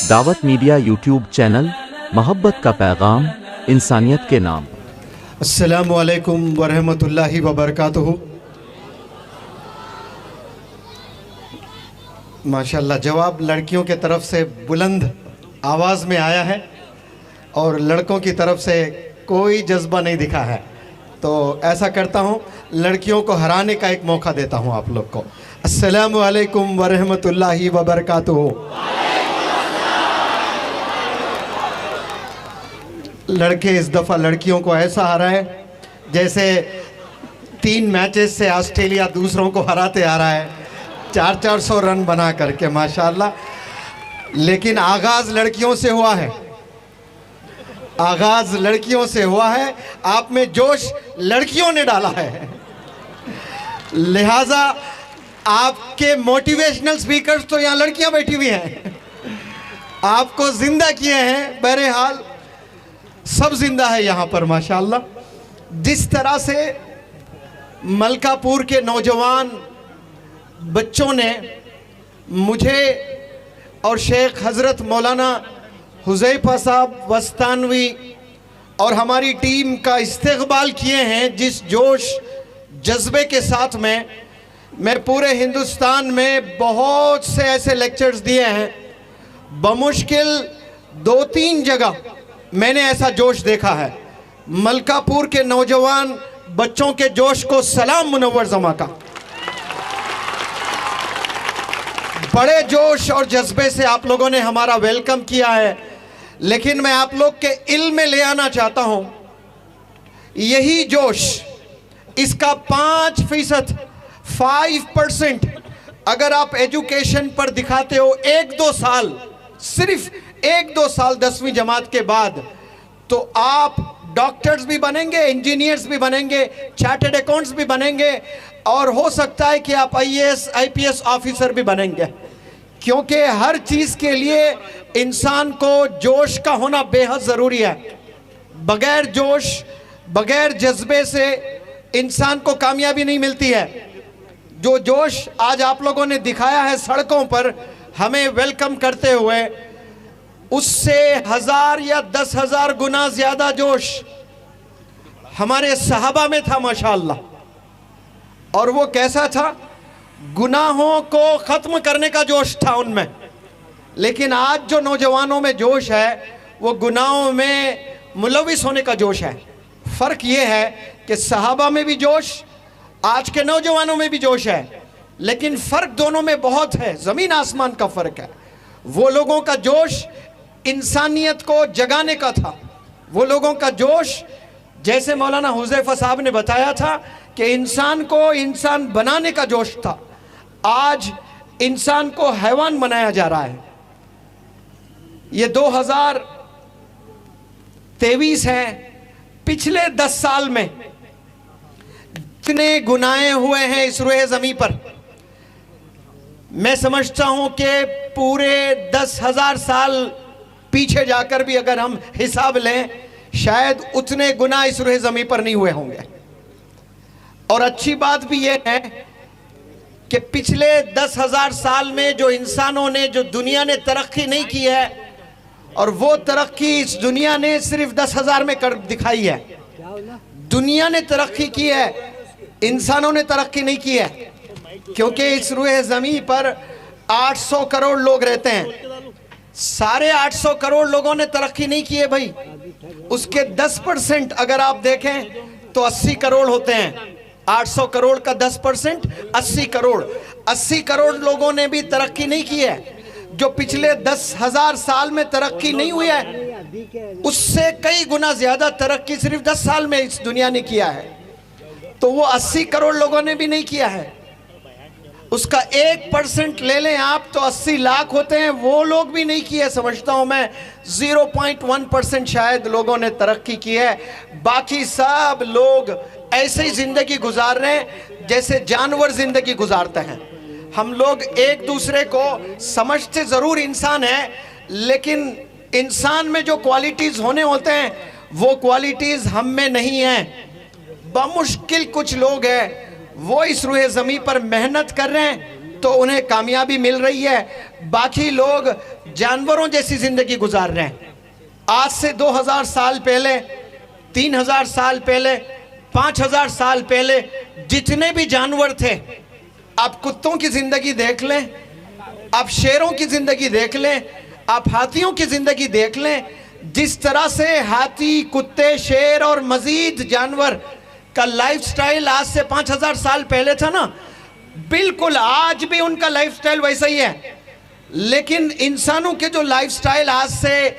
دعوت media YouTube channel, محبت کا پیغام، انسانیت کے نام۔ السلام علیکم ورحمۃ اللہ وبرکاتہ۔ ماشاءاللہ جواب لڑکیوں کے طرف سے بلند آواز میں آیا ہے اور لڑکوں کی طرف سے کوئی جذبہ نہیں دکھا ہے، تو ایسا کرتا ہوں لڑکیوں کو ہرانے کا ایک موقع دیتا ہوں آپ لوگ کو۔ السلام علیکم ورحمۃ اللہ وبرکاتہ۔ لڑکے اس دفعہ لڑکیوں کو ایسا ہرا ہے جیسے 3 میچز سے آسٹریلیا دوسروں کو ہراتے آ رہا ہے، 400 رن بنا کر کے ماشاءاللہ۔ لیکن آغاز لڑکیوں سے ہوا ہے، آغاز لڑکیوں سے ہوا ہے، آپ میں جوش لڑکیوں نے ڈالا ہے، لہٰذا آپ کے موٹیویشنل سپیکرز تو یہاں لڑکیاں بیٹھی ہوئی ہیں، آپ کو زندہ کیے ہیں۔ بہرحال سب زندہ ہے یہاں پر ماشاءاللہ۔ جس طرح سے ملکہ پور کے نوجوان بچوں نے مجھے اور شیخ حضرت مولانا حذیفہ صاحب وستانوی اور ہماری ٹیم کا استقبال کیے ہیں، جس جوش جذبے کے ساتھ میں پورے ہندوستان میں بہت سے ایسے لیکچرز دیے ہیں، بمشکل 2-3 جگہ میں نے ایسا جوش دیکھا ہے۔ ملکہ پور کے نوجوان بچوں کے جوش کو سلام منور زماں کا، بڑے جوش اور جذبے سے آپ لوگوں نے ہمارا ویلکم کیا ہے۔ لیکن میں آپ لوگ کے علم میں لے آنا چاہتا ہوں، یہی جوش، اس کا 5% اگر آپ ایجوکیشن پر دکھاتے ہو 1-2 سال، صرف 1-2 سال 10ویں جماعت کے بعد، تو آپ ڈاکٹرز بھی بنیں گے، انجینئرز بھی بنیں گے، چارٹرڈ اکاؤنٹس بھی بنیں گے، اور ہو سکتا ہے کہ آپ IAS IPS آفیسر بھی بنیں گے، کیونکہ ہر چیز کے لیے انسان کو جوش کا ہونا بے حد ضروری ہے۔ بغیر جوش، بغیر جذبے سے انسان کو کامیابی نہیں ملتی ہے۔ جو جوش آج آپ لوگوں نے دکھایا ہے سڑکوں پر ہمیں ویلکم کرتے ہوئے، اس سے 1000 یا 10,000 گنا زیادہ جوش ہمارے صحابہ میں تھا ماشاءاللہ۔ اور وہ کیسا تھا؟ گناہوں کو ختم کرنے کا جوش تھا ان میں۔ لیکن آج جو نوجوانوں میں جوش ہے وہ گناہوں میں ملوث ہونے کا جوش ہے۔ فرق یہ ہے کہ صحابہ میں بھی جوش، آج کے نوجوانوں میں بھی جوش ہے، لیکن فرق دونوں میں بہت ہے، زمین آسمان کا فرق ہے۔ وہ لوگوں کا جوش انسانیت کو جگانے کا تھا، وہ لوگوں کا جوش جیسے مولانا حذیفہ صاحب نے بتایا تھا کہ انسان کو انسان بنانے کا جوش تھا۔ آج انسان کو حیوان بنایا جا رہا ہے۔ یہ 2023 ہے، پچھلے 10 سال میں اتنے گناہیں ہوئے ہیں اس روئے زمین پر، میں سمجھتا ہوں کہ پورے 10,000 سال پیچھے جا کر بھی اگر ہم حساب لیں شاید اتنے گناہ اس روئے زمین پر نہیں ہوئے ہوں گے۔ اور اچھی بات بھی یہ ہے کہ پچھلے 10,000 سال میں جو انسانوں نے، جو دنیا نے ترقی نہیں کی ہے، اور وہ ترقی اس دنیا نے صرف 10,000 میں کر دکھائی ہے۔ دنیا نے ترقی کی ہے، انسانوں نے ترقی نہیں کی ہے، کیونکہ اس روئے زمین پر 800 کروڑ لوگ رہتے ہیں۔ سارے 800 کروڑ لوگوں نے ترقی نہیں کی ہے بھائی، اس کے 10% اگر آپ دیکھیں تو 80 کروڑ ہوتے ہیں۔ 800 کروڑ کا 10% 80 کروڑ، 80 کروڑ لوگوں نے بھی ترقی نہیں کی ہے۔ جو پچھلے 10,000 سال میں ترقی نہیں ہوئی ہے، اس سے کئی گنا زیادہ ترقی صرف 10 سال میں اس دنیا نے کیا ہے، تو وہ 80 کروڑ لوگوں نے بھی نہیں کیا ہے۔ اس کا 1% لے لیں آپ تو 80 لاکھ ہوتے ہیں، وہ لوگ بھی نہیں کیے۔ سمجھتا ہوں میں 0.1% شاید لوگوں نے ترقی کی ہے، باقی سب لوگ ایسے ہی زندگی گزار رہے ہیں جیسے جانور زندگی گزارتے ہیں۔ ہم لوگ ایک دوسرے کو سمجھتے ضرور انسان ہیں، لیکن انسان میں جو کوالٹیز ہونے ہوتے ہیں وہ کوالٹیز ہم میں نہیں ہیں۔ بمشکل کچھ لوگ ہیں وہ اس روئے زمین پر محنت کر رہے ہیں، تو انہیں کامیابی مل رہی ہے، باقی لوگ جانوروں جیسی زندگی گزار رہے ہیں۔ آج سے 2000 سال پہلے، 3000 سال پہلے، 5000 سال پہلے جتنے بھی جانور تھے، آپ کتوں کی زندگی دیکھ لیں، آپ شیروں کی زندگی دیکھ لیں، آپ ہاتھیوں کی زندگی دیکھ لیں، جس طرح سے ہاتھی، کتے، شیر اور مزید جانور کا لائف سٹائل آج سے 5000 سال پہلے تھا نا، بالکل آج بھی ان کا لائف سٹائل ویسا ہی ہے۔ لیکن انسانوں کے جو لائف سٹائل آج سے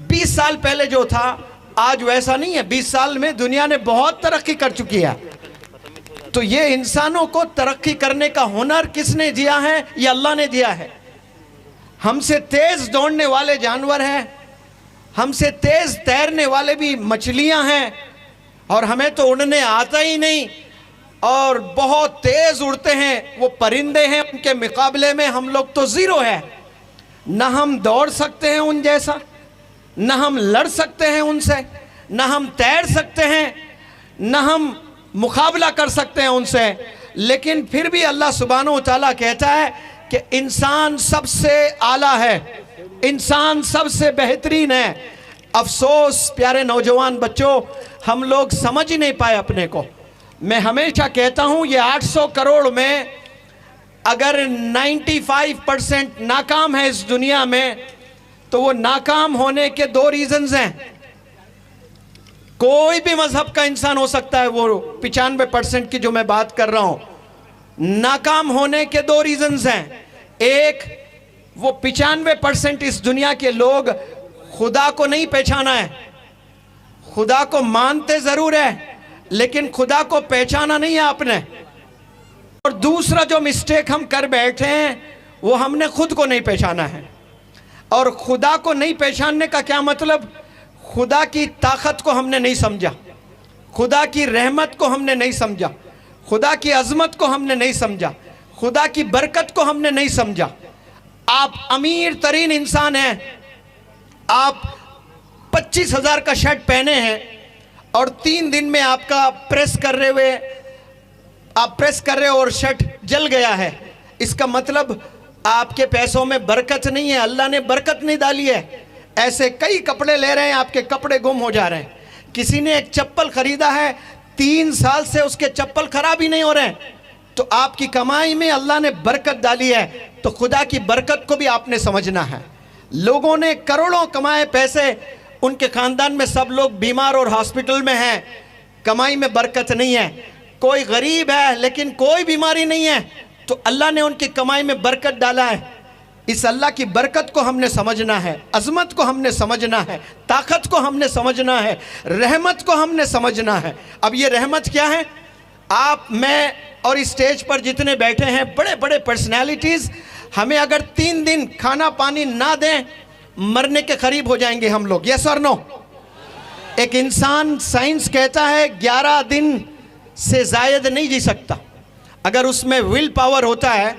20 سال پہلے جو تھا، آج ویسا نہیں ہے۔ 20 سال میں دنیا نے بہت ترقی کر چکی ہے۔ تو یہ انسانوں کو ترقی کرنے کا ہنر کس نے دیا ہے؟ یہ اللہ نے دیا ہے۔ ہم سے تیز دوڑنے والے جانور ہیں، ہم سے تیز تیرنے والے بھی مچھلیاں ہیں، اور ہمیں تو اڑنے آتا ہی نہیں، اور بہت تیز اڑتے ہیں وہ پرندے ہیں، ان کے مقابلے میں ہم لوگ تو زیرو ہے۔ نہ ہم دوڑ سکتے ہیں ان جیسا، نہ ہم لڑ سکتے ہیں ان سے، نہ ہم تیر سکتے ہیں، نہ ہم مقابلہ کر سکتے ہیں ان سے۔ لیکن پھر بھی اللہ سبحانہ و تعالیٰ کہتا ہے کہ انسان سب سے اعلیٰ ہے، انسان سب سے بہترین ہے۔ افسوس پیارے نوجوان بچوں، ہم لوگ سمجھ ہی نہیں پائے اپنے کو۔ میں ہمیشہ کہتا ہوں یہ 800 کروڑ میں اگر 95% ناکام ہے اس دنیا میں، تو وہ ناکام ہونے کے 2 ریزنز ہیں۔ کوئی بھی مذہب کا انسان ہو سکتا ہے، وہ 95% کی جو میں بات کر رہا ہوں، ناکام ہونے کے 2 ریزنز ہیں۔ ایک، وہ 95% اس دنیا کے لوگ خدا کو نہیں پہچانا ہے، خدا کو مانتے ضرور ہے لیکن خدا کو پہچانا نہیں ہے آپ نے۔ اور دوسرا جو مسٹیک ہم کر بیٹھے ہیں، وہ ہم نے خود کو نہیں پہچانا ہے۔ اور خدا کو نہیں پہچاننے کا کیا مطلب؟ خدا کی طاقت کو ہم نے نہیں سمجھا، خدا کی رحمت کو ہم نے نہیں سمجھا، خدا کی عظمت کو ہم نے نہیں سمجھا، خدا کی برکت کو ہم نے نہیں سمجھا۔ آپ امیر ترین انسان ہیں، آپ 25,000 کا شرٹ پہنے ہیں، اور 3 دن میں آپ کا پریس کر رہے اور شرٹ جل گیا ہے۔ اس کا مطلب آپ کے پیسوں میں برکت نہیں ہے، اللہ نے برکت نہیں ڈالی ہے۔ ایسے کئی کپڑے لے رہے ہیں، آپ کے کپڑے گم ہو جا رہے ہیں۔ کسی نے ایک چپل خریدا ہے، 3 سال سے اس کے چپل خراب ہی نہیں ہو رہے ہیں۔ تو آپ کی کمائی میں اللہ نے برکت ڈالی ہے، تو خدا کی برکت کو بھی آپ نے سمجھنا ہے۔ لوگوں نے کروڑوں کمائے پیسے، ان کے خاندان میں سب لوگ بیمار اور ہاسپٹل میں ہیں، کمائی میں برکت نہیں ہے۔ کوئی غریب ہے لیکن کوئی بیماری نہیں ہے، تو اللہ نے ان کی کمائی میں برکت ڈالا ہے۔ اس اللہ کی برکت کو ہم نے سمجھنا ہے، عظمت کو ہم نے سمجھنا ہے، طاقت کو ہم نے سمجھنا ہے، رحمت کو ہم نے سمجھنا ہے۔ اب یہ رحمت کیا ہے؟ آپ، میں اور اس سٹیج پر جتنے بیٹھے ہیں بڑے بڑے پرسنالٹیز، ہمیں اگر 3 دن کھانا پانی نہ دیں، مرنے کے قریب ہو جائیں گے ہم لوگ۔ یس اور نو؟ ایک انسان، سائنس کہتا ہے 11 دن سے زائد نہیں جی سکتا۔ اگر اس میں ول پاور ہوتا ہے،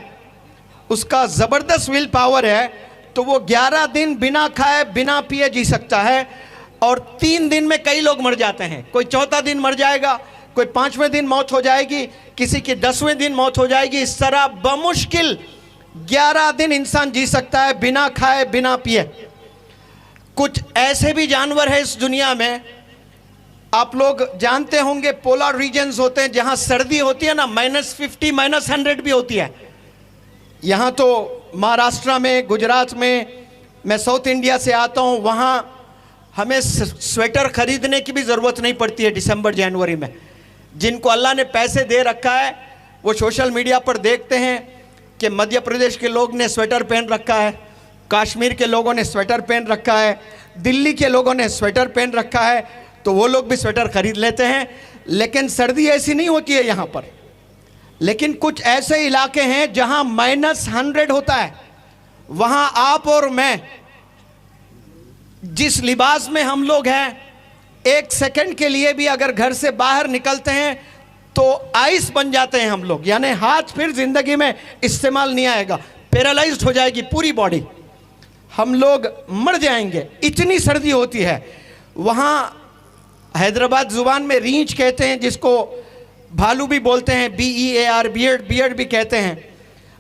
اس کا زبردست ول پاور ہے، تو وہ 11 دن بنا کھائے بنا پیے جی سکتا ہے۔ اور 3 دن میں کئی لوگ مر جاتے ہیں، کوئی 4تھا دن مر جائے گا، کوئی 5ویں دن موت ہو جائے گی، کسی کی 10ویں دن موت ہو جائے گی۔ اس طرح بمشکل 11 دن انسان جی سکتا ہے بنا کھائے بنا پیے۔ کچھ ایسے بھی جانور ہیں اس دنیا میں، آپ لوگ جانتے ہوں گے پولار ریجنز ہوتے ہیں جہاں سردی ہوتی ہے نا، -50 -100 بھی ہوتی ہے۔ یہاں تو مہاراشٹرا میں، گجرات میں ساؤتھ انڈیا سے آتا ہوں، وہاں ہمیں سویٹر خریدنے کی بھی ضرورت نہیں پڑتی ہے دسمبر جنوری میں۔ جن کو اللہ نے پیسے دے رکھا ہے، وہ سوشل میڈیا پر دیکھتے ہیں کہ مدھیہ پردیش کے لوگ نے سویٹر پہن رکھا ہے، کشمیر کے لوگوں نے سویٹر پہن رکھا ہے، دلی کے لوگوں نے سویٹر پہن رکھا ہے، تو وہ لوگ بھی سویٹر خرید لیتے ہیں۔ لیکن سردی ایسی نہیں ہوتی ہے یہاں پر۔ لیکن کچھ ایسے علاقے ہیں جہاں -100 ہوتا ہے، وہاں آپ اور میں جس لباس میں ہم لوگ ہیں، 1 سیکنڈ کے لیے بھی اگر گھر سے باہر نکلتے ہیں تو آئس بن جاتے ہیں ہم لوگ، یعنی ہاتھ پھر زندگی میں استعمال نہیں آئے گا، پیرالائزڈ ہو جائے گی پوری باڈی، ہم لوگ مر جائیں گے، اتنی سردی ہوتی ہے وہاں۔ حیدرآباد زبان میں ریچھ کہتے ہیں، جس کو بھالو بھی بولتے ہیں، BEAR، بیئرڈ بھی کہتے ہیں۔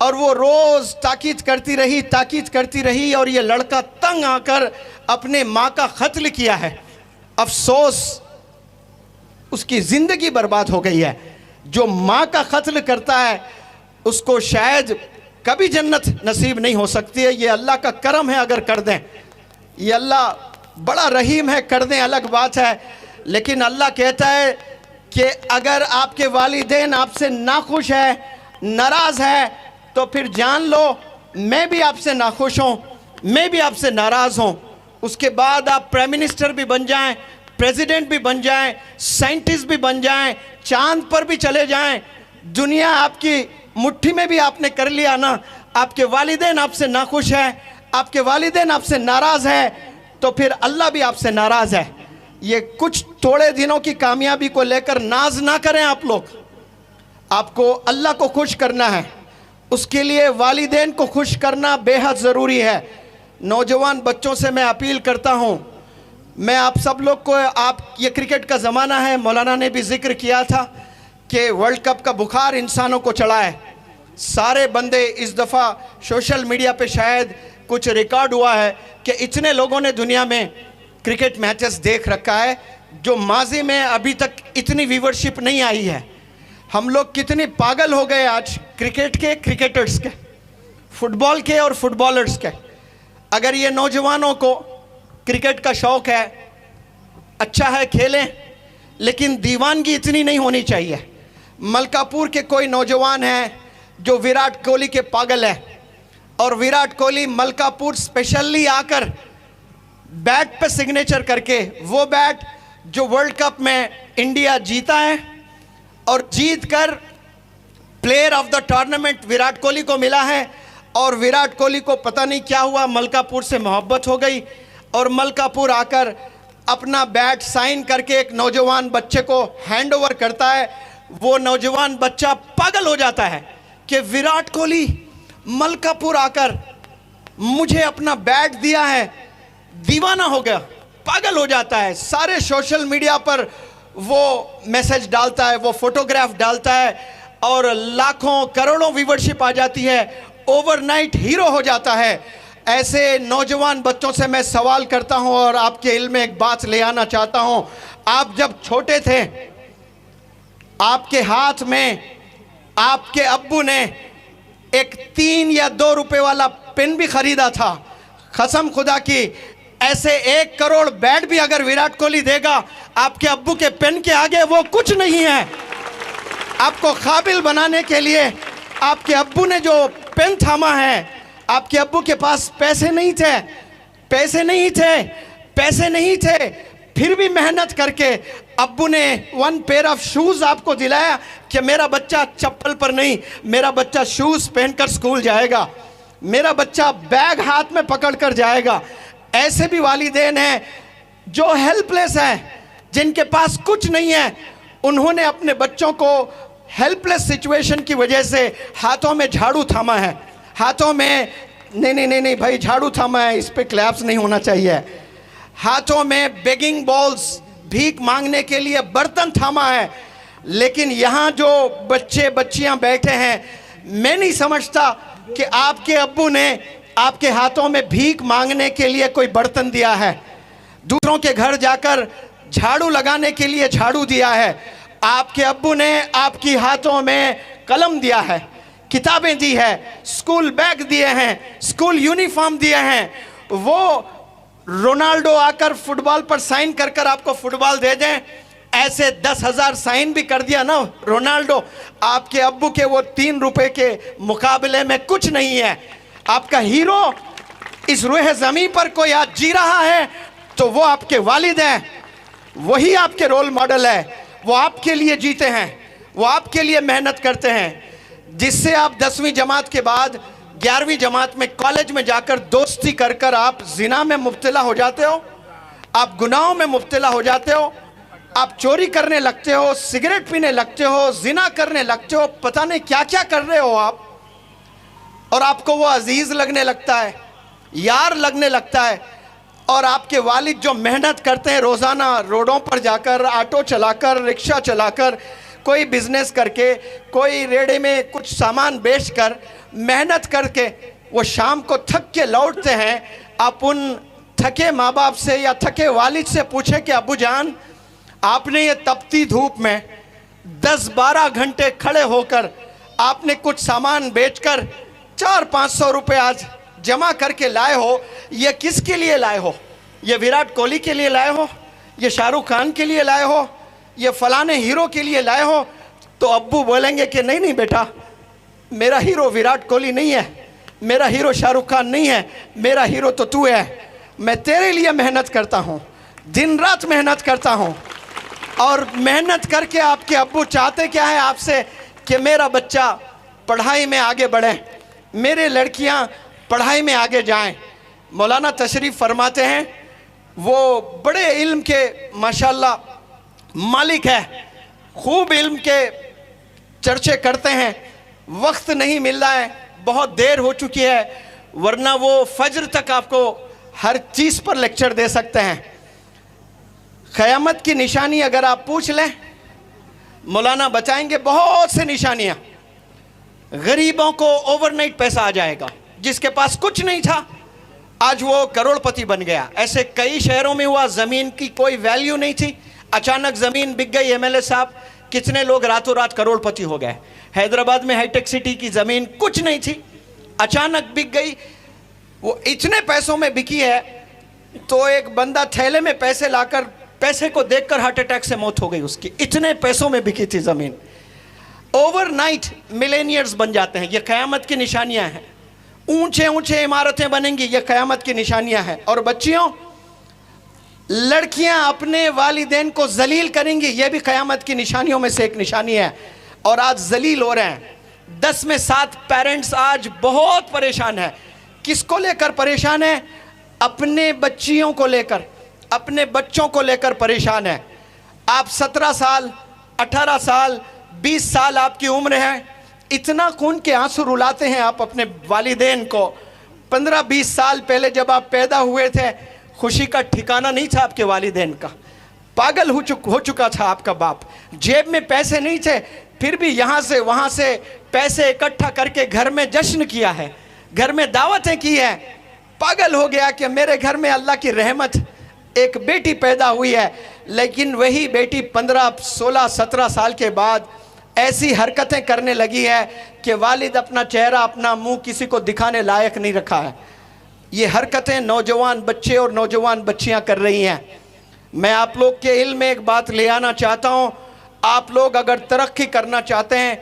اور وہ روز تاکید کرتی رہی اور یہ لڑکا تنگ آ کر اپنے ماں کا قتل کیا ہے. افسوس اس کی زندگی برباد ہو گئی ہے. جو ماں کا قتل کرتا ہے اس کو شاید کبھی جنت نصیب نہیں ہو سکتی ہے. یہ اللہ کا کرم ہے اگر کر دیں. یہ اللہ بڑا رحیم ہے, کر دیں الگ بات ہے. لیکن اللہ کہتا ہے کہ اگر آپ کے والدین آپ سے ناخوش ہے, ناراض ہے, تو پھر جان لو میں بھی آپ سے ناخوش ہوں, میں بھی آپ سے ناراض ہوں. اس کے بعد آپ پرائم منسٹر بھی بن جائیں, پریزیڈنٹ بھی بن جائیں, سائنٹسٹ بھی بن جائیں, چاند پر بھی چلے جائیں, دنیا آپ کی مٹھی میں بھی آپ نے کر لیا نا, آپ کے والدین آپ سے ناخوش ہے, آپ کے والدین آپ سے ناراض ہے, تو پھر اللہ بھی آپ سے ناراض ہے. یہ کچھ تھوڑے دنوں کی کامیابی کو لے کر ناز نہ کریں آپ لوگ. آپ کو اللہ کو خوش کرنا ہے, اس کے لیے والدین کو خوش کرنا بے حد ضروری ہے. نوجوان بچوں سے میں اپیل کرتا ہوں, میں آپ سب لوگ کو, آپ یہ کرکٹ کا زمانہ ہے, مولانا نے بھی ذکر کیا تھا کہ ورلڈ کپ کا بخار انسانوں کو چڑھا ہے. سارے بندے اس دفعہ سوشل میڈیا پہ شاید کچھ ریکارڈ ہوا ہے کہ اتنے لوگوں نے دنیا میں کرکٹ میچز دیکھ رکھا ہے جو ماضی میں ابھی تک اتنی ویورشپ نہیں آئی ہے. ہم لوگ کتنے پاگل ہو گئے آج کرکٹ کے, کرکٹرز کے, فٹ بال کے اور فٹ بالرز کے. اگر یہ نوجوانوں کو کرکٹ کا شوق ہے, اچھا ہے کھیلیں, لیکن دیوانگی اتنی نہیں ہونی چاہیے. ملکہ پور کے کوئی نوجوان ہیں جو ویراٹ کوہلی کے پاگل ہیں, اور ویراٹ کوہلی ملکہ پور اسپیشلی آ کر بیٹ پہ سگنیچر کر کے, وہ بیٹ جو ورلڈ کپ میں انڈیا جیتا ہے اور جیت کر player of the tournament Virat Kohli کو ملا ہے, اور ویراٹ کوہلی کو پتہ نہیں کیا ہوا, ملکہ پور سے محبت ہو گئی اور ملکہ پور آ کر اپنا بیٹ سائن کر کے ایک نوجوان بچے کو ہینڈ اوور کرتا ہے. وہ نوجوان بچہ پاگل ہو جاتا ہے کہ ویراٹ کوہلی ملکہ پور آ کر مجھے اپنا بیٹ دیا ہے, دیوانہ ہو گیا, پاگل ہو جاتا ہے. سارے سوشل میڈیا پر وہ میسج ڈالتا ہے, وہ فوٹوگراف ڈالتا ہے, اور لاکھوں کروڑوں ویورشپ آ جاتی ہے, اوور نائٹ ہیرو ہو جاتا ہے. ایسے نوجوان بچوں سے میں سوال کرتا ہوں اور آپ کے علم میں ایک بات لے آنا چاہتا ہوں. آپ جب چھوٹے تھے, آپ کے ہاتھ میں آپ کے ابو نے ایک 3 یا 2 روپے والا پین بھی خریدا تھا. قسم خدا کی, ایسے 1 کروڑ بیٹ بھی اگر ویراٹ کوہلی دے گا, آپ کے ابو کے پین کے آگے وہ کچھ نہیں ہے. آپ کو قابل بنانے کے لیے آپ کے ابو نے جو پین تھاما ہے, آپ کے ابو کے پاس پیسے نہیں تھے, پھر بھی محنت کر کے ابو نے 1 پیئر آف شوز آپ کو دلایا کہ میرا بچہ چپل پر نہیں, میرا بچہ شوز پہن کر سکول جائے گا, میرا بچہ بیگ ہاتھ میں پکڑ کر جائے گا. ایسے بھی والدین ہیں جو ہیلپ لیس ہیں, جن کے پاس کچھ نہیں ہے. انہوں نے اپنے بچوں کو ہیلپ لیس سچویشن کی وجہ سے ہاتھوں میں جھاڑو تھاما ہے, ہاتھوں میں نہیں بھائی جھاڑو تھاما ہے, اس پہ کلیپس نہیں ہونا چاہیے. ہاتھوں میں بیگنگ بالز, بھیک مانگنے کے لیے برتن تھاما ہے. لیکن یہاں جو بچے بچیاں بیٹھے ہیں, میں نہیں سمجھتا کہ آپ کے ابو نے آپ کے ہاتھوں میں بھیک مانگنے کے لیے کوئی برتن دیا ہے, دوسروں کے گھر جا کر جھاڑو لگانے کے لیے جھاڑو دیا ہے. آپ کے ابو نے آپ کی ہاتھوں میں قلم دیا ہے, کتابیں دی ہے, سکول بیگ دیے ہیں, سکول یونیفارم دیے ہیں. وہ رونالڈو آ کر فٹ بال پر سائن کر کر آپ کو فٹ بال دے دیں, ایسے 10,000 سائن بھی کر دیا نا رونالڈو. آپ کے ابو کے وہ 3 روپے کے مقابلے میں کچھ نہیں ہے. آپ کا ہیرو اس روح زمین پر کوئی آج جی رہا ہے تو وہ آپ کے والد ہیں, وہی آپ کے رول ماڈل ہے. وہ آپ کے لیے جیتے ہیں, وہ آپ کے لیے محنت کرتے ہیں. جس سے آپ 10ویں جماعت کے بعد 11ویں جماعت میں کالج میں جا کر دوستی کر کر آپ زنا میں مبتلا ہو جاتے ہو, آپ گناہوں میں مبتلا ہو جاتے ہو, آپ چوری کرنے لگتے ہو, سگریٹ پینے لگتے ہو, زنا کرنے لگتے ہو, پتہ نہیں کیا کیا کر رہے ہو آپ. اور آپ کو وہ عزیز لگنے لگتا ہے, یار لگنے لگتا ہے. اور آپ کے والد جو محنت کرتے ہیں روزانہ روڈوں پر جا کر, آٹو چلا کر, رکشہ چلا کر, کوئی بزنس کر کے, کوئی ریڑے میں کچھ سامان بیچ کر محنت کر کے وہ شام کو تھک کے لوٹتے ہیں. آپ ان تھکے ماں باپ سے یا تھکے والد سے پوچھیں کہ ابو جان آپ نے یہ تپتی دھوپ میں 10-12 گھنٹے کھڑے ہو کر آپ نے کچھ سامان بیچ کر 400-500 روپے آج جمع کر کے لائے ہو, یہ کس کے لیے لائے ہو؟ یہ ویراٹ کوہلی کے لیے لائے ہو, یہ شاہ رخ خان کے لیے لائے ہو, یہ فلانے ہیرو کے لیے لائے ہو؟ تو ابو بولیں گے کہ نہیں بیٹا, میرا ہیرو ویراٹ کوہلی نہیں ہے, میرا ہیرو شاہ رخ خان نہیں ہے, میرا ہیرو تو ہے. میں تیرے لیے محنت کرتا ہوں, دن رات محنت کرتا ہوں. اور محنت کر کے آپ کے ابو چاہتے کیا ہے آپ سے؟ کہ میرا بچہ پڑھائی میں آگے بڑھے, میرے لڑکیاں پڑھائی میں آگے جائیں. مولانا تشریف فرماتے ہیں, وہ بڑے علم کے ماشاءاللہ مالک ہے, خوب علم کے چرچے کرتے ہیں. وقت نہیں مل رہا ہے, بہت دیر ہو چکی ہے, ورنہ وہ فجر تک آپ کو ہر چیز پر لیکچر دے سکتے ہیں. قیامت کی نشانی اگر آپ پوچھ لیں, مولانا بتائیں گے بہت سے نشانیاں. غریبوں کو اوور نائٹ پیسہ آ جائے گا, جس کے پاس کچھ نہیں تھا آج وہ کروڑ پتی بن گیا. ایسے کئی شہروں میں ہوا, زمین کی کوئی ویلیو نہیں تھی, اچانک زمین بک گئی. ایم ایل اے صاحب کتنے لوگ راتوں رات کروڑ پتی ہو گئے. حیدرآباد میں ہائی ٹیک سٹی کی زمین کچھ نہیں تھی, اچانک بک گئی. وہ اتنے پیسوں میں بکی ہے تو ایک بندہ تھیلے میں پیسے لا کر, پیسے کو دیکھ کر ہارٹ اٹیک سے موت ہو گئی اس کی, اتنے پیسوں میں بکی تھی زمین. اوور نائٹ ملینئرز بن جاتے ہیں, یہ قیامت کی نشانیاں ہیں. اونچے اونچے عمارتیں بنیں گی, یہ قیامت کی نشانیاں ہیں. اور بچیوں, لڑکیاں اپنے والدین کو ذلیل کریں گی, یہ بھی قیامت کی نشانیوں میں سے ایک نشانی ہے. اور آج ذلیل ہو رہے ہیں. 10 میں 7 پیرنٹس آج بہت پریشان ہیں. کس کو لے کر پریشان ہیں؟ اپنے بچیوں کو لے کر, اپنے بچوں کو لے کر پریشان ہیں. آپ 17 سال 18 سال 20 سال آپ کی عمر ہے, اتنا خون کے آنسو رلاتے ہیں آپ اپنے والدین کو. 15-20 سال پہلے جب آپ پیدا ہوئے تھے, خوشی کا ٹھکانہ نہیں تھا آپ کے والدین کا, پاگل ہو چکا تھا آپ کا باپ. جیب میں پیسے نہیں تھے, پھر بھی یہاں سے وہاں سے پیسے اکٹھا کر کے گھر میں جشن کیا ہے, گھر میں دعوتیں کی ہیں. پاگل ہو گیا کہ میرے گھر میں اللہ کی رحمت, ایک بیٹی پیدا ہوئی ہے. لیکن وہی بیٹی 15 16 17 سال کے بعد ایسی حرکتیں کرنے لگی ہے کہ والد اپنا چہرہ اپنا منہ کسی کو دکھانے لائق نہیں رکھا ہے. یہ حرکتیں نوجوان بچے اور نوجوان بچیاں کر رہی ہیں. میں آپ لوگ کے علم میں ایک بات لے آنا چاہتا ہوں. آپ لوگ اگر ترقی کرنا چاہتے ہیں,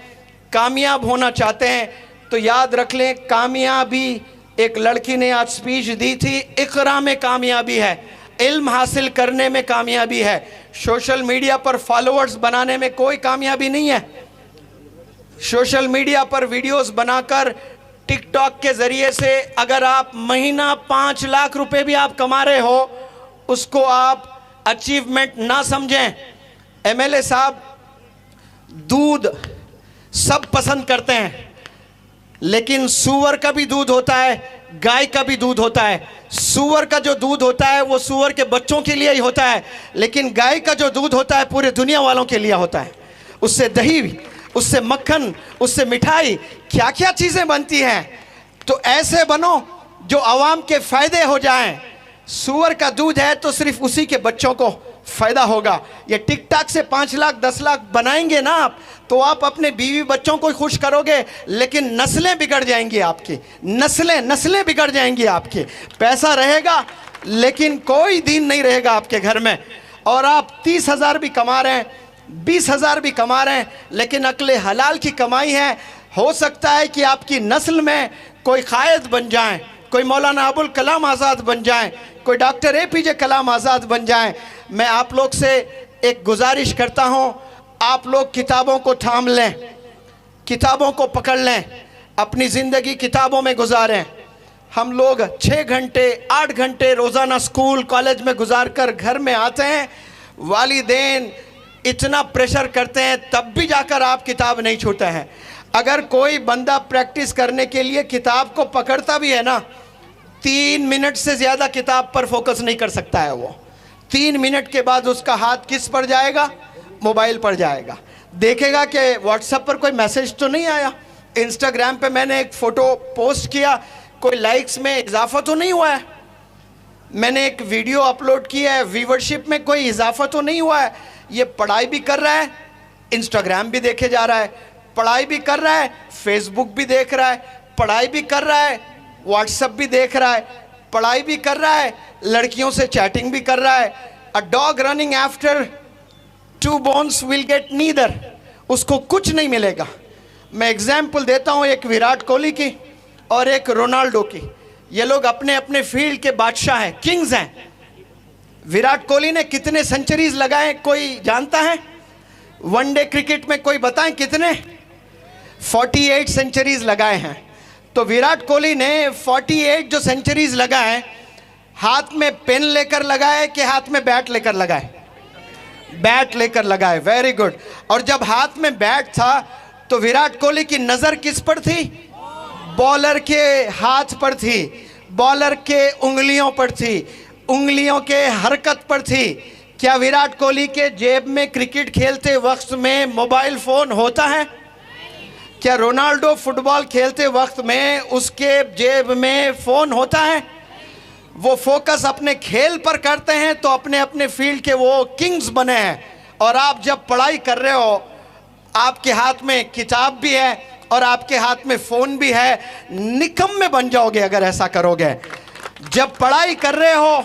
کامیاب ہونا چاہتے ہیں, تو یاد رکھ لیں, کامیابی, ایک لڑکی نے آج سپیچ دی تھی, اقرا میں کامیابی ہے, علم حاصل کرنے میں کامیابی ہے. سوشل میڈیا پر فالوورز بنانے میں کوئی کامیابی نہیں ہے. سوشل میڈیا پر ویڈیوز بنا کر ٹک ٹاک کے ذریعے سے اگر آپ مہینہ 5 لاکھ روپے بھی آپ کما رہے ہو, اس کو آپ اچیومنٹ نہ سمجھیں. ایم ایل اے صاحب دودھ سب پسند کرتے ہیں, لیکن سور کا بھی دودھ ہوتا ہے, گائے کا بھی دودھ ہوتا ہے. سور کا جو دودھ ہوتا ہے وہ سور کے بچوں کے لیے ہی ہوتا ہے, لیکن گائے کا جو دودھ ہوتا ہے پورے دنیا والوں کے لیے ہوتا ہے. اس سے دہی, اس سے مکھن, اس سے مٹھائی, کیا کیا چیزیں بنتی ہیں. تو ایسے بنو جو عوام کے فائدے ہو جائیں. سور کا دودھ ہے تو صرف اسی کے بچوں کو فائدہ ہوگا. یہ ٹک ٹاک سے 5 لاکھ 10 لاکھ بنائیں گے نا آپ, تو آپ اپنے بیوی بچوں کو خوش کرو گے, لیکن نسلیں بگڑ جائیں گی آپ کی, نسلیں بگڑ جائیں گی آپ کی. پیسہ رہے گا لیکن کوئی دین نہیں رہے گا آپ کے گھر میں. اور آپ 30,000 بھی کما رہے ہیں, 20,000 بھی کما رہے ہیں, لیکن عقل حلال کی کمائی ہے. ہو سکتا ہے کہ آپ کی نسل میں کوئی قائد بن جائیں, کوئی مولانا ابوالکلام آزاد بن جائیں, کوئی ڈاکٹر اے پی جے کلام آزاد بن جائیں. میں آپ لوگ سے ایک گزارش کرتا ہوں, آپ لوگ کتابوں کو تھام لیں, کتابوں کو پکڑ لیں, اپنی زندگی کتابوں میں گزاریں. ہم لوگ 6 گھنٹے 8 گھنٹے روزانہ سکول کالج میں گزار کر گھر میں آتے ہیں, والدین اتنا پریشر کرتے ہیں, تب بھی جا کر آپ کتاب نہیں چھوڑتے ہیں. اگر کوئی بندہ پریکٹس کرنے کے لیے کتاب کو پکڑتا بھی ہے نا, 3 منٹ سے زیادہ کتاب پر فوکس نہیں کر سکتا ہے. وہ 3 منٹ کے بعد اس کا ہاتھ کس پر جائے گا؟ موبائل پر جائے گا. دیکھے گا کہ واٹس ایپ پر کوئی میسج تو نہیں آیا, انسٹاگرام پہ میں نے ایک فوٹو پوسٹ کیا, کوئی لائکس میں اضافہ تو نہیں ہوا ہے, میں نے ایک ویڈیو اپلوڈ کیا ہے, ویورشپ میں کوئی اضافہ تو نہیں ہوا ہے. یہ پڑھائی بھی کر رہا ہے, انسٹاگرام بھی دیکھے جا رہا ہے, پڑھائی بھی کر رہا ہے, فیس بک بھی دیکھ رہا ہے, پڑھائی بھی کر رہا ہے, واٹس ایپ بھی دیکھ رہا ہے, پڑھائی بھی کر رہا ہے, لڑکیوں سے چیٹنگ بھی کر رہا ہے. A dog running after two bones will get neither. اس کو کچھ نہیں ملے گا. میں ایگزامپل دیتا ہوں ایک ویراٹ کوہلی کی اور ایک رونالڈو کی. یہ لوگ اپنے اپنے فیلڈ کے بادشاہ ہیں, کنگز ہیں. ویراٹ کوہلی نے کتنے سنچریز لگائے کوئی جانتا ہے؟ ون ڈے کرکٹ میں کوئی بتائیں کتنے؟ 48 سنچریز لگائے ہیں. تو ویراٹ کوہلی نے 48 جو سنچریز لگائے, ہاتھ میں پین لے کر لگائے کہ ہاتھ میں بیٹ لے کر لگائے؟ بیٹ لے کر لگائے. Very good. اور جب ہاتھ میں بیٹ تھا تو ویراٹ کوہلی کی نظر کس پر تھی؟ بالر کے ہاتھ پر تھی, بالر کے انگلیوں پر تھی, انگلیوں کے حرکت پر تھی. کیا ویراٹ کوہلی کے جیب میں کرکٹ کھیلتے وقت میں موبائل فون ہوتا ہے؟ کیا رونالڈو فٹ بال کھیلتے وقت میں اس کے جیب میں فون ہوتا ہے؟ وہ فوکس اپنے کھیل پر کرتے ہیں تو اپنے اپنے فیلڈ کے وہ کنگز بنے ہیں. اور آپ جب پڑھائی کر رہے ہو, آپ کے ہاتھ میں کتاب بھی ہے اور آپ کے ہاتھ میں فون بھی ہے, نکمے بن جاؤ گے اگر ایسا کرو گے. جب پڑھائی کر رہے ہو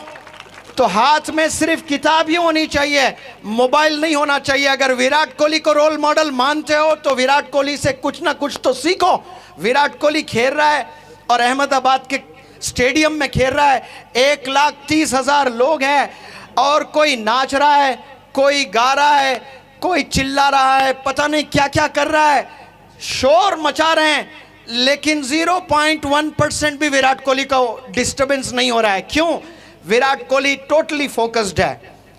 تو ہاتھ میں صرف کتاب ہی ہونی چاہیے, موبائل نہیں ہونا چاہیے. اگر ویراٹ کوہلی کو رول ماڈل مانتے ہو تو ویراٹ کوہلی سے کچھ نہ کچھ تو سیکھو. ویراٹ کوہلی کھیل رہا ہے اور احمد آباد کے اسٹیڈیم میں کھیل رہا ہے, 1,30,000 لوگ ہیں اور کوئی ناچ رہا ہے, کوئی گا رہا ہے, کوئی چلا رہا ہے, پتہ نہیں کیا کیا کر رہا ہے, شور مچا رہے ہیں, لیکن 0.1% بھی ویراٹ کوہلی کا ڈسٹربنس نہیں ہو رہا ہے. کیوں؟ ویراٹ کوہلی ٹوٹلی فوکسڈ ہے.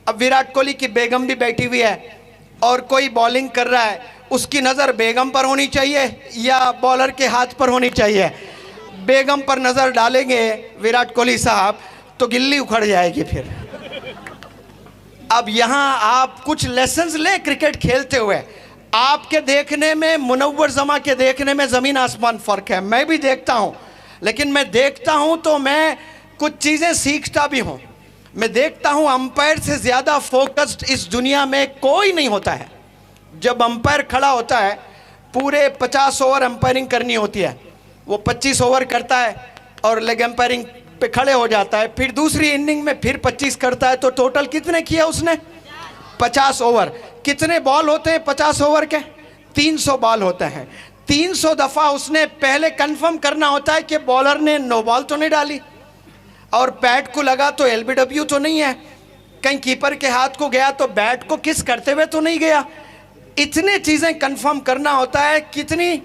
اب ویراٹ کوہلی کی بیگم بھی بیٹھی ہوئی ہے اور کوئی بالنگ کر رہا ہے, اس کی نظر بیگم پر ہونی چاہیے یا بالر کے ہاتھ پر ہونی چاہیے؟ بیگم پر نظر ڈالیں گے ویراٹ کوہلی صاحب تو گلی اکھڑ جائے گی پھر. اب یہاں آپ کچھ لیسنز لیں کرکٹ کھیلتے ہوئے. آپ کے دیکھنے میں, منور زماں کے دیکھنے میں زمین آسمان فرق ہے. میں بھی دیکھتا ہوں, لیکن میں دیکھتا ہوں تو میں کچھ چیزیں سیکھتا بھی ہوں. میں دیکھتا ہوں امپائر سے زیادہ فوکسڈ اس دنیا میں کوئی نہیں ہوتا ہے. جب امپائر کھڑا ہوتا ہے, پورے 50 اوور امپائرنگ کرنی ہوتی ہے, وہ 25 اوور کرتا ہے اور لیگ امپائرنگ پہ کھڑے ہو جاتا ہے, پھر دوسری اننگ میں پھر 25 کرتا ہے, تو ٹوٹل کتنے کیا اس نے؟ 50 اوور. کتنے بال ہوتے ہیں 50 اوور کے؟ 300 بال ہوتے ہیں. 300 دفعہ اس نے پہلے کنفرم کرنا ہوتا ہے کہ بالر نے نو بال تو نہیں ڈالی, اور بیٹ کو لگا تو ایل بی ڈبلیو تو نہیں ہے, کہیں کیپر کے ہاتھ کو گیا تو بیٹ کو کس کرتے ہوئے تو نہیں گیا. اتنے چیزیں کنفرم کرنا ہوتا ہے. کتنی؟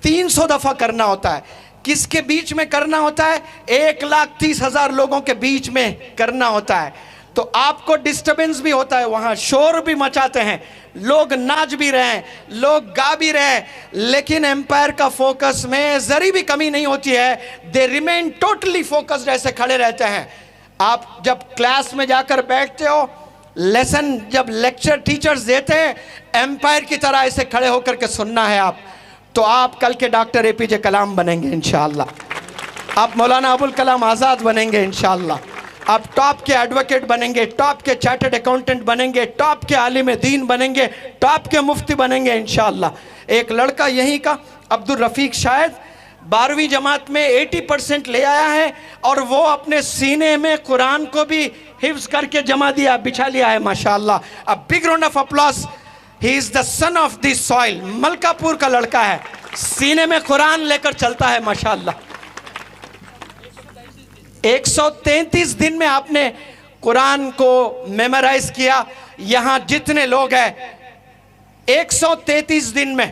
300 دفعہ کرنا ہوتا ہے. کس کے بیچ میں کرنا ہوتا ہے؟ 1,30,000 لوگوں کے بیچ میں کرنا ہوتا ہے. تو آپ کو ڈسٹربنس بھی ہوتا ہے, وہاں شور بھی مچاتے ہیں, لوگ ناچ بھی رہے ہیں, لوگ گا بھی رہے ہیں, لیکن امپائر کا فوکس میں ذری بھی کمی نہیں ہوتی ہے. دے ریمین ٹوٹلی فوکسڈ, ایسے کھڑے رہتے ہیں. آپ جب کلاس میں جا کر بیٹھتے ہو, لیسن جب لیکچر ٹیچرز دیتے ہیں, امپائر کی طرح ایسے کھڑے ہو کر کے سننا ہے آپ, تو آپ کل کے ڈاکٹر APJ کلام بنیں گے انشاءاللہ. آپ مولانا ابوالکلام آزاد بنیں گے انشاءاللہ. آپ ٹاپ کے ایڈوکیٹ بنیں گے, ٹاپ کے چارٹرڈ اکاؤنٹنٹ بنیں گے, ٹاپ کے عالم دین بنیں گے, ٹاپ کے مفتی بنیں گے انشاءاللہ. ایک لڑکا یہیں کا عبدالرفیق شاید 12ویں جماعت میں 80% لے آیا ہے, اور وہ اپنے سینے میں قرآن کو بھی حفظ کر کے جمع دیا, بچھا لیا ہے ماشاءاللہ. A big round of applause. He is the son of this soil. ملکہ پور کا لڑکا ہے, سینے میں قرآن لے کر چلتا ہے ماشاءاللہ. 133 دن میں آپ نے قرآن کو میمورائز کیا. یہاں جتنے لوگ ہیں 133 دن میں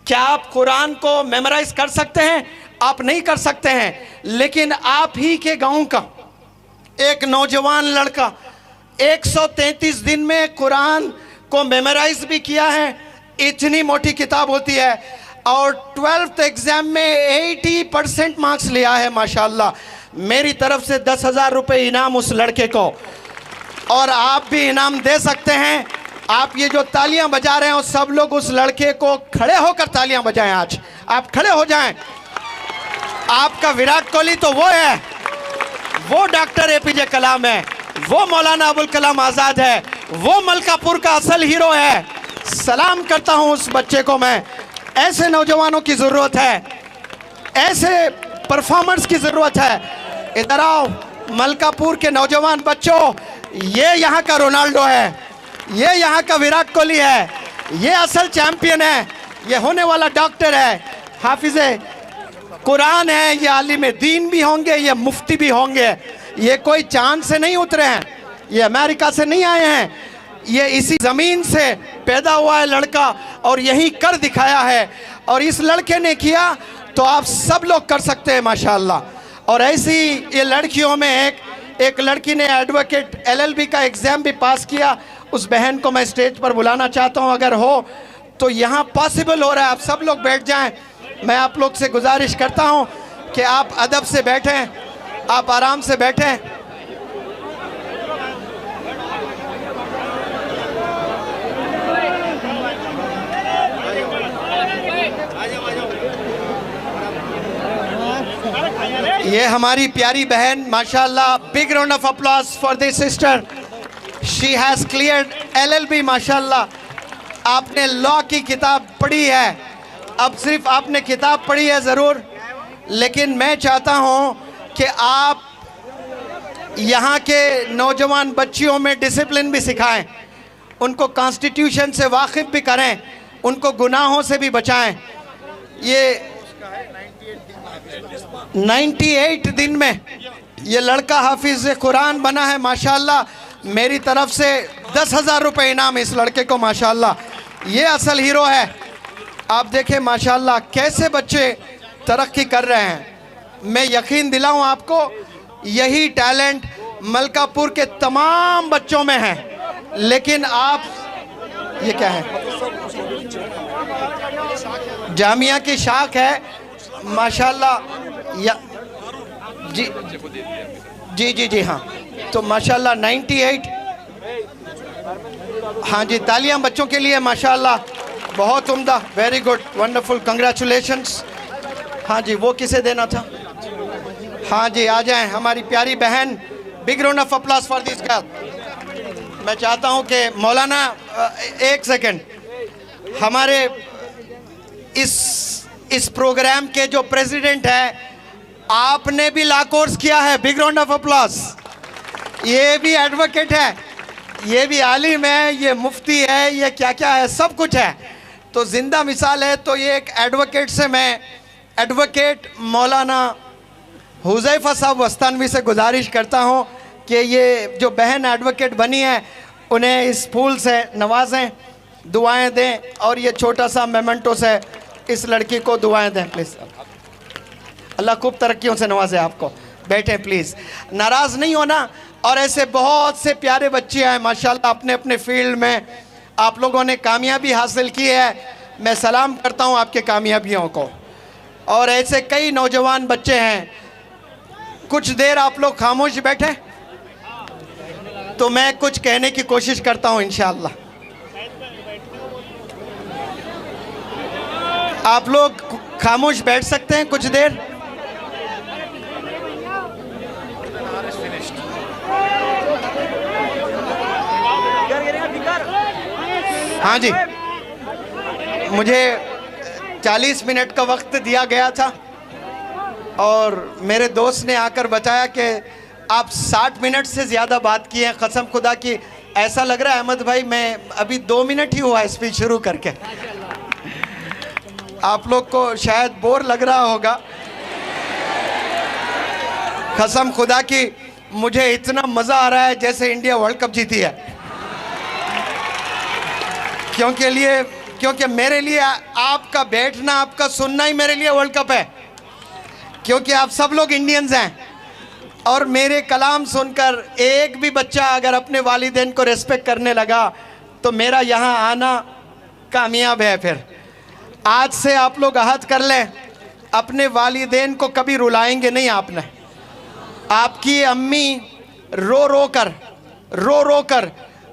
کیا آپ قرآن کو میمورائز کر سکتے ہیں؟ آپ نہیں کر سکتے ہیں. لیکن آپ ہی کے گاؤں کا ایک نوجوان لڑکا 133 دن میں قرآن کو میمورائز بھی کیا ہے. اتنی موٹی کتاب ہوتی ہے, اور 12th ایگزام میں 80% مارکس لیا ہے ماشاءاللہ. میری طرف سے 10,000 روپے انعام اس لڑکے کو, اور آپ بھی انعام دے سکتے ہیں. آپ یہ جو تالیاں بجا رہے ہیں سب لوگ اس لڑکے کو کھڑے ہو کر تالیاں بجائیں. آج آپ کھڑے ہو جائیں. آپ کا وراٹ کوہلی تو وہ ہے, وہ ڈاکٹر اے پی جے کلام ہے, وہ مولانا ابوالکلام آزاد ہے, وہ ملکہ پور کا اصل ہیرو ہے. سلام کرتا ہوں اس بچے کو میں. ایسے نوجوانوں کی ضرورت ہے, ایسے پرفارمرز کی ضرورت ہے. ادھر آؤ ملکہ پور کے نوجوان بچوں, یہ یہاں کا رونالڈو ہے, یہ یہاں کا وراٹ کوہلی ہے, یہ اصل چیمپئن ہے, یہ ہونے والا ڈاکٹر ہے, حافظ قرآن ہے, یہ عالم دین بھی ہوں گے, یہ مفتی بھی ہوں گے. یہ کوئی چاند سے نہیں اترے ہیں, یہ امریکہ سے نہیں آئے ہیں, یہ اسی زمین سے پیدا ہوا ہے لڑکا اور یہی کر دکھایا ہے. اور اس لڑکے نے کیا تو آپ سب لوگ کر سکتے ہیں ماشاءاللہ. اور ایسی یہ لڑکیوں میں ایک لڑکی نے ایڈوکیٹ LLB کا ایگزام بھی پاس کیا. اس بہن کو میں اسٹیج پر بلانا چاہتا ہوں, اگر ہو تو یہاں پاسبل ہو رہا ہے. آپ سب لوگ بیٹھ جائیں. میں آپ لوگ سے گزارش کرتا ہوں کہ آپ ادب سے بیٹھیں, آپ آرام سے بیٹھیں. یہ ہماری پیاری بہن ماشاءاللہ, big round of applause for this sister. She has cleared LLB ماشاءاللہ. آپ نے لاء کی کتاب پڑھی ہے, اب صرف آپ نے کتاب پڑھی ہے ضرور, لیکن میں چاہتا ہوں کہ آپ یہاں کے نوجوان بچیوں میں ڈسپلن بھی سکھائیں, ان کو کانسٹیٹیوشن سے واقف بھی کریں, ان کو گناہوں سے بھی بچائیں. یہ 98 دن میں یہ لڑکا حافظ قرآن بنا ہے ماشاءاللہ. میری طرف سے 10,000 روپے انعام اس لڑکے کو ماشاءاللہ. یہ اصل ہیرو ہے. آپ دیکھیں ماشاءاللہ کیسے بچے ترقی کر رہے ہیں. میں یقین دلاؤں آپ کو, یہی ٹیلنٹ ملکہ پور کے تمام بچوں میں ہے. لیکن آپ یہ کیا ہے, جامعہ کی شاخ ہے ماشاءاللہ. جی ہاں, تو ماشاءاللہ 98. ہاں جی, تالیاں بچوں کے لیے ماشاءاللہ, بہت عمدہ, ویری گڈ, ونڈرفل, کنگریچولیشنز. ہاں جی, وہ کسے دینا تھا؟ ہاں جی, آ جائیں ہماری پیاری بہن. Big round of applause for this girl. میں چاہتا ہوں کہ مولانا ایک سیکنڈ, ہمارے اس پروگرام کے جو پریزیڈنٹ ہے, آپ نے بھی لا کورس کیا ہے. Big round of applause. یہ بھی ایڈوکیٹ ہے, یہ بھی عالم ہے, یہ مفتی ہے, یہ کیا ہے, سب کچھ ہے. تو زندہ مثال ہے. تو یہ ایک ایڈوکیٹ سے میں ایڈوکیٹ مولانا حذیفہ صاحب وستانوی سے گزارش کرتا ہوں کہ یہ جو بہن ایڈوکیٹ بنی ہے انہیں اس پھول سے نوازیں, دعائیں دیں, اور یہ چھوٹا سا میمنٹو سے اس لڑکی کو دعائیں دیں پلیز. اللہ خوب ترقیوں سے نوازے آپ کو. بیٹھیں پلیز, ناراض نہیں ہونا. اور ایسے بہت سے پیارے بچے ہیں ماشاءاللہ اپنے اپنے فیلڈ میں, آپ لوگوں نے کامیابی حاصل کی ہے. میں سلام کرتا ہوں آپ کے کامیابیوں کو. اور ایسے کئی نوجوان بچے ہیں. کچھ دیر آپ لوگ خاموش بیٹھیں تو میں کچھ کہنے کی کوشش کرتا ہوں انشاءاللہ. آپ لوگ خاموش بیٹھ سکتے ہیں کچھ دیر. ہاں جی, مجھے 40 منٹ کا وقت دیا گیا تھا اور میرے دوست نے آ کر بتایا کہ آپ 60 منٹ سے زیادہ بات کی ہیں. قسم خدا کی ایسا لگ رہا ہے احمد بھائی میں ابھی 2 منٹ ہی ہوا ہے اسپیچ شروع کر کے. آپ لوگ کو شاید بور لگ رہا ہوگا. قسم خدا کی مجھے اتنا مزہ آ رہا ہے جیسے انڈیا ورلڈ کپ جیتی ہے. کیونکہ میرے لیے آپ کا بیٹھنا, آپ کا سننا ہی میرے لیے ورلڈ کپ ہے. کیونکہ آپ سب لوگ انڈینز ہیں اور میرے کلام سن کر ایک بھی بچہ اگر اپنے والدین کو ریسپیکٹ کرنے لگا تو میرا یہاں آنا کامیاب ہے. پھر آج سے آپ لوگ عہد کر لیں, اپنے والدین کو کبھی رلائیں گے نہیں. آپ نے, آپ کی امی رو رو کر